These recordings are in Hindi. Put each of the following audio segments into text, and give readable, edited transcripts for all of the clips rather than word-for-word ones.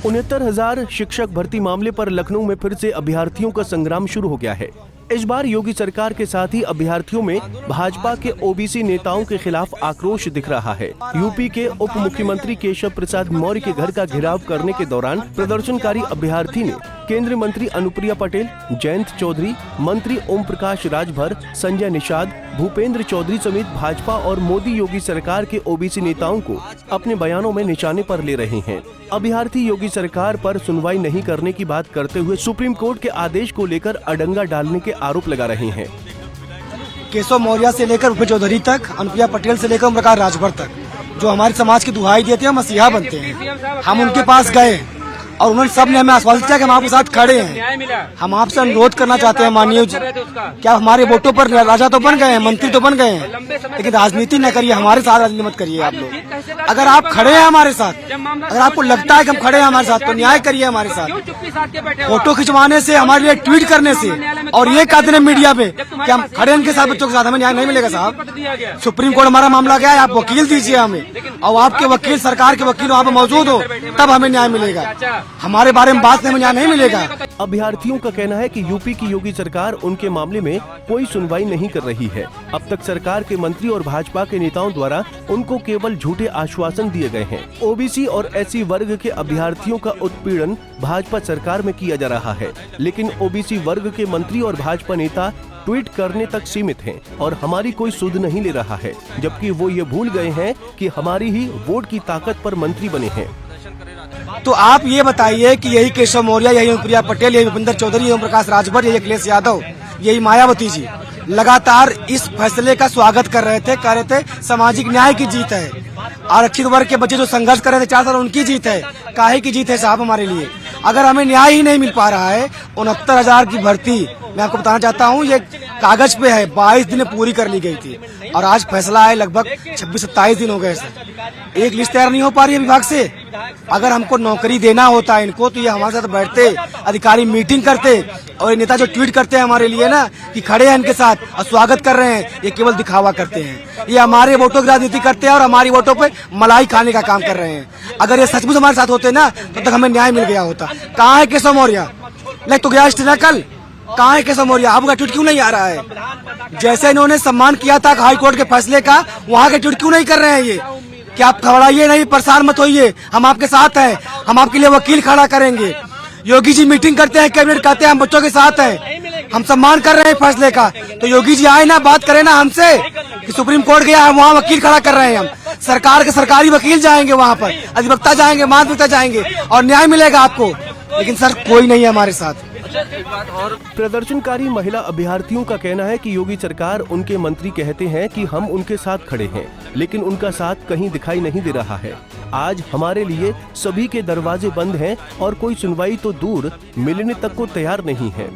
69,000 शिक्षक भर्ती मामले पर लखनऊ में फिर से अभ्यर्थियों का संग्राम शुरू हो गया है। इस बार योगी सरकार के साथ ही अभ्यर्थियों में भाजपा के ओबीसी नेताओं के खिलाफ आक्रोश दिख रहा है। यूपी के उप मुख्यमंत्री केशव प्रसाद मौर्य के घर का घेराव करने के दौरान प्रदर्शनकारी अभ्यर्थी ने केंद्रीय मंत्री अनुप्रिया पटेल, जयंत चौधरी, मंत्री ओम प्रकाश राजभर, संजय निषाद, भूपेंद्र चौधरी समेत भाजपा और मोदी योगी सरकार के ओबीसी नेताओं को अपने बयानों में निशाने पर ले रहे हैं। अभ्यर्थी योगी सरकार पर सुनवाई नहीं करने की बात करते हुए सुप्रीम कोर्ट के आदेश को लेकर अडंगा डालने के आरोप लगा रहे हैं। केशव मौर्य से लेकर भूपेंद्र चौधरी तक, अनुप्रिया पटेल से लेकर ओम प्रकाश राजभर तक, जो हमारे समाज की दुहाई देते हैं, मसीहा बनते हैं, हम उनके पास गए और उन्होंने सबने हमें आश्वासित किया कि हम आपके साथ खड़े हैं। हम आपसे अनुरोध करना चाहते हैं माननीय जी, क्या हमारे वोटों पर राजा तो बन गए हैं, मंत्री तो बन गए हैं, लेकिन राजनीति न करिए, हमारे साथ राजनीति मत करिए। आप लोग अगर आप खड़े हैं हमारे साथ, अगर आपको लगता है कि हम खड़े हैं हमारे साथ, तो न्याय करिए हमारे साथ। फोटो खिंचवाने से, हमारे लिए ट्वीट करने से और ये कहते हैं मीडिया पे कि हम खड़े इनके साथ, बच्चों के साथ, हमें न्याय नहीं मिलेगा साहब। सुप्रीम कोर्ट हमारा मामला गया है, आप वकील दीजिए हमें, और आपके वकील, सरकार के वकील वहाँ पे मौजूद हो, तब हमें न्याय मिलेगा। हमारे बारे में बात करने में न्याय नहीं मिलेगा। अभ्यर्थियों का कहना है कि यूपी की योगी सरकार उनके मामले में कोई सुनवाई नहीं कर रही है। अब तक सरकार के मंत्री और भाजपा के नेताओं द्वारा उनको केवल झूठे आश्वासन दिए गए हैं। ओबीसी और एससी वर्ग के अभ्यर्थियों का उत्पीड़न भाजपा सरकार में किया जा रहा है, लेकिन ओबीसी वर्ग के मंत्री और भाजपा नेता ट्वीट करने तक सीमित हैं और हमारी कोई सुध नहीं ले रहा है, जबकि वो ये भूल गए हैं कि हमारी ही वोट की ताकत पर मंत्री बने हैं। तो आप ये बताइए कि यही केशव मौर्य, यही अनुप्रिया पटेल, यही भूपेंद्र चौधरी, यही ओम प्रकाश राजभर, यही अखिलेश यादव, यही मायावती जी लगातार इस फैसले का स्वागत कर रहे थे, कह रहे थे सामाजिक न्याय की जीत है, आरक्षित वर्ग के बच्चे जो संघर्ष कर रहे थे 4 साल, उनकी जीत है। काहे की जीत है साहब हमारे लिए? अगर हमें न्याय ही नहीं मिल पा रहा है, 69,000 की भर्ती मैं आपको बताना चाहता हूँ, ये कागज पे है, 22 दिन पूरी कर ली गई थी और आज फैसला है लगभग 26-27 दिन हो गए सर। एक लिस्ट तैयार नहीं हो पा रही है विभाग से। अगर हमको नौकरी देना होता है इनको, तो ये हमारे साथ बैठते, अधिकारी मीटिंग करते, और ये नेता जो ट्वीट करते हैं हमारे लिए ना कि खड़े हैं इनके साथ और स्वागत कर रहे हैं, ये केवल दिखावा करते हैं। ये हमारे वोटों की राजनीति करते हैं और हमारी वोटों पे मलाई खाने का काम कर रहे हैं। अगर ये सचमुच हमारे साथ होते ना, तब तक हमें न्याय मिल गया होता। कहाँ है केशव मौर्य? लाइक तो गया स्टेला कल, कहाँ है केशव मौर्य? आपका ट्वीट क्यों नहीं आ रहा है? जैसे इन्होंने सम्मान किया था हाई कोर्ट के फैसले का, वहाँ के ट्वीट क्यों नहीं कर रहे हैं ये? कि आप घबराइए नहीं, परेशान मत होइए, हम आपके साथ हैं, हम आपके लिए वकील खड़ा करेंगे। योगी जी मीटिंग करते हैं, कैबिनेट कहते हैं हम बच्चों के साथ हैं, हम सम्मान कर रहे हैं फैसले का, तो योगी जी आए ना, बात करें ना हमसे कि सुप्रीम कोर्ट गया है, वहाँ वकील खड़ा कर रहे हैं हम। सरकार के सरकारी वकील जाएंगे वहाँ पर, अधिवक्ता जाएंगे, महाधिवक्ता जाएंगे और न्याय मिलेगा आपको, लेकिन सर कोई नहीं है हमारे साथ। प्रदर्शनकारी महिला अभ्यर्थियों का कहना है कि योगी सरकार, उनके मंत्री कहते हैं कि हम उनके साथ खड़े हैं, लेकिन उनका साथ कहीं दिखाई नहीं दे रहा है। आज हमारे लिए सभी के दरवाजे बंद हैं और कोई सुनवाई तो दूर, मिलने तक को तैयार नहीं है।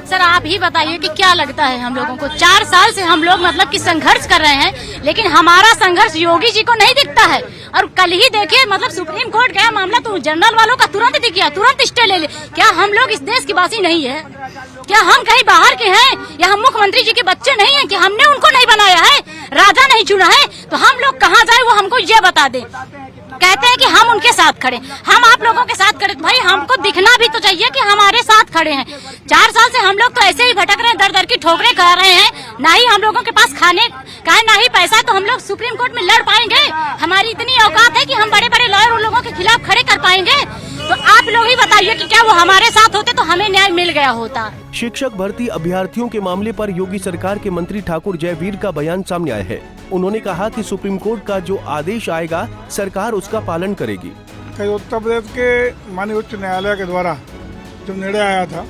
सर आप ही बताइए कि क्या लगता है हम लोगों को? 4 साल से हम लोग मतलब कि संघर्ष कर रहे हैं, लेकिन हमारा संघर्ष योगी जी को नहीं दिखता है। और कल ही देखिए, मतलब सुप्रीम कोर्ट गया मामला, तो जनरल वालों का तुरंत दिख गया, तुरंत स्टे ले ले। क्या हम लोग इस देश की वासी नहीं है? क्या हम कहीं बाहर के हैं? या हम मुख्यमंत्री जी के बच्चे नहीं है कि हमने उनको नहीं बनाया है, राजा नहीं चुना है? तो हम लोग कहाँ जाए वो हमको ये बता दे। कहते हैं कि हम उनके साथ खड़े, हम आप लोगों के साथ खड़े, भाई हमको दिखना भी तो चाहिए कि हमारे साथ खड़े हैं। 4 साल से हम लोग तो ऐसे ही भटक रहे हैं, दर दर की ठोकरें खा रहे हैं, ना ही हम लोगों के पास खाने का है, ना ही पैसा। तो हम लोग सुप्रीम कोर्ट में लड़ पाएंगे? हमारी इतनी औकात है कि हम बड़े बड़े लॉयर उन लोगों के खिलाफ खड़े कर पाएंगे? तो आप लोग ही बताइए कि क्या वो हमारे साथ होते तो हमें न्याय मिल गया होता। शिक्षक भर्ती अभ्यर्थियों के मामले पर योगी सरकार के मंत्री ठाकुर जयवीर का बयान सामने आया है। उन्होंने कहा कि सुप्रीम कोर्ट का जो आदेश आएगा, सरकार उसका पालन करेगी। उत्तर प्रदेश के माननीय उच्च न्यायालय के द्वारा जो निर्णय आया था,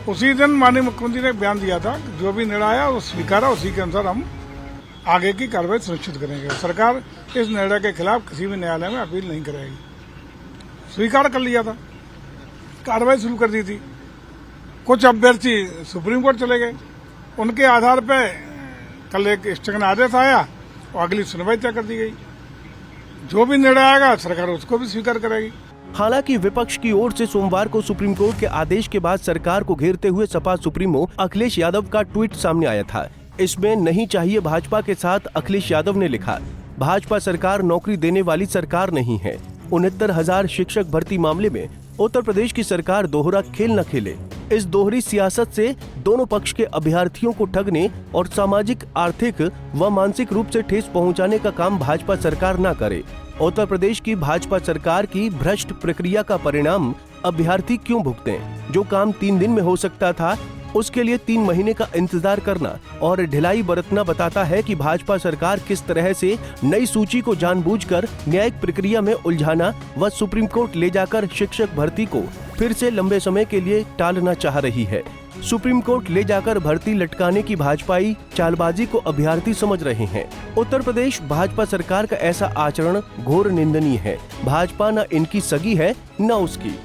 उसी दिन माननीय मुख्यमंत्री ने बयान दिया था, जो भी निर्णय आया वो स्वीकारा, उसी के अनुसार हम आगे की कार्रवाई सुनिश्चित करेंगे। सरकार इस निर्णय के खिलाफ किसी भी न्यायालय में अपील नहीं करेगी। स्वीकार कर लिया था, कार्रवाई शुरू कर दी थी। कुछ अभ्यर्थी सुप्रीम कोर्ट चले गए, उनके आधार पर कल एक स्थगन आदेश आया और अगली सुनवाई तय कर दी गई। जो भी निर्णय आएगा सरकार उसको भी स्वीकार करेगी। हालांकि विपक्ष की ओर से सोमवार को सुप्रीम कोर्ट के आदेश के बाद सरकार को घेरते हुए सपा सुप्रीमो अखिलेश यादव का ट्वीट सामने आया था। इसमें नहीं चाहिए भाजपा के साथ अखिलेश यादव ने लिखा, भाजपा सरकार नौकरी देने वाली सरकार नहीं है। 69,000 शिक्षक भर्ती मामले में उत्तर प्रदेश की सरकार दोहरा खेल न खेले। इस दोहरी सियासत से दोनों पक्ष के अभ्यर्थियों को ठगने और सामाजिक, आर्थिक व मानसिक रूप से ठेस पहुंचाने का काम भाजपा सरकार न करे। उत्तर प्रदेश की भाजपा सरकार की भ्रष्ट प्रक्रिया का परिणाम अभ्यर्थी क्यों भुगतें? जो काम 3 दिन में हो सकता था उसके लिए 3 महीने का इंतजार करना और ढिलाई बरतना बताता है कि भाजपा सरकार किस तरह से नई सूची को जानबूझकर न्यायिक प्रक्रिया में उलझाना व सुप्रीम कोर्ट ले जाकर शिक्षक भर्ती को फिर से लंबे समय के लिए टालना चाह रही है। सुप्रीम कोर्ट ले जाकर भर्ती लटकाने की भाजपाई चालबाजी को अभ्यर्थी समझ रहे हैं। उत्तर प्रदेश भाजपा सरकार का ऐसा आचरण घोर निंदनीय है। भाजपा न इनकी सगी है न उसकी।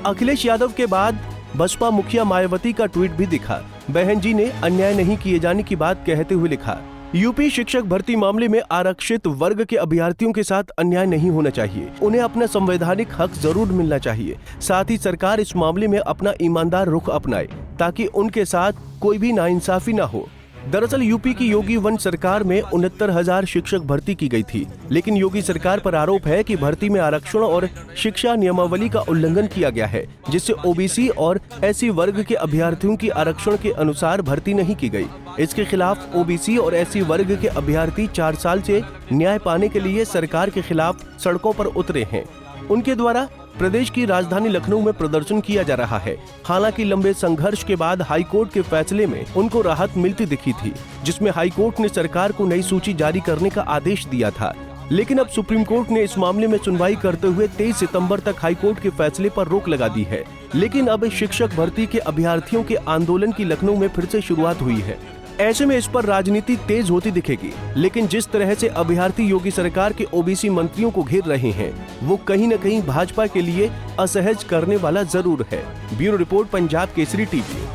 अखिलेश यादव के बाद बसपा मुखिया मायावती का ट्वीट भी दिखा। बहन जी ने अन्याय नहीं किए जाने की बात कहते हुए लिखा, यूपी शिक्षक भर्ती मामले में आरक्षित वर्ग के अभ्यर्थियों के साथ अन्याय नहीं होना चाहिए। उन्हें अपना संवैधानिक हक जरूर मिलना चाहिए। साथ ही सरकार इस मामले में अपना ईमानदार रुख अपनाए ताकि उनके साथ कोई भी नाइंसाफी न हो। दरअसल यूपी की योगी वन सरकार में 69,000 शिक्षक भर्ती की गई थी, लेकिन योगी सरकार पर आरोप है कि भर्ती में आरक्षण और शिक्षा नियमावली का उल्लंघन किया गया है, जिससे ओबीसी और एससी वर्ग के अभ्यर्थियों की आरक्षण के अनुसार भर्ती नहीं की गई। इसके खिलाफ ओबीसी और एससी वर्ग के अभ्यर्थी 4 साल से न्याय पाने के लिए सरकार के खिलाफ सड़कों पर उतरे हैं। उनके द्वारा प्रदेश की राजधानी लखनऊ में प्रदर्शन किया जा रहा है। हालांकि लंबे संघर्ष के बाद हाईकोर्ट के फैसले में उनको राहत मिलती दिखी थी, जिसमें हाईकोर्ट ने सरकार को नई सूची जारी करने का आदेश दिया था। लेकिन अब सुप्रीम कोर्ट ने इस मामले में सुनवाई करते हुए 23 सितंबर तक हाईकोर्ट के फैसले पर रोक लगा दी है। लेकिन अब शिक्षक भर्ती के अभ्यर्थियों के आंदोलन की लखनऊ में फिर से शुरुआत हुई है। ऐसे में इस पर राजनीति तेज होती दिखेगी। लेकिन जिस तरह से अभ्यर्थी योगी सरकार के ओबीसी मंत्रियों को घेर रहे हैं, वो कहीं न कहीं भाजपा के लिए असहज करने वाला जरूर है। Bureau report, Punjab Kesari TV.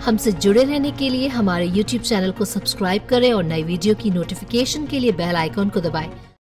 हमसे जुड़े रहने के लिए हमारे YouTube चैनल को सब्सक्राइब करें और नई वीडियो की नोटिफिकेशन के लिए बेल आइकॉन को दबाएं।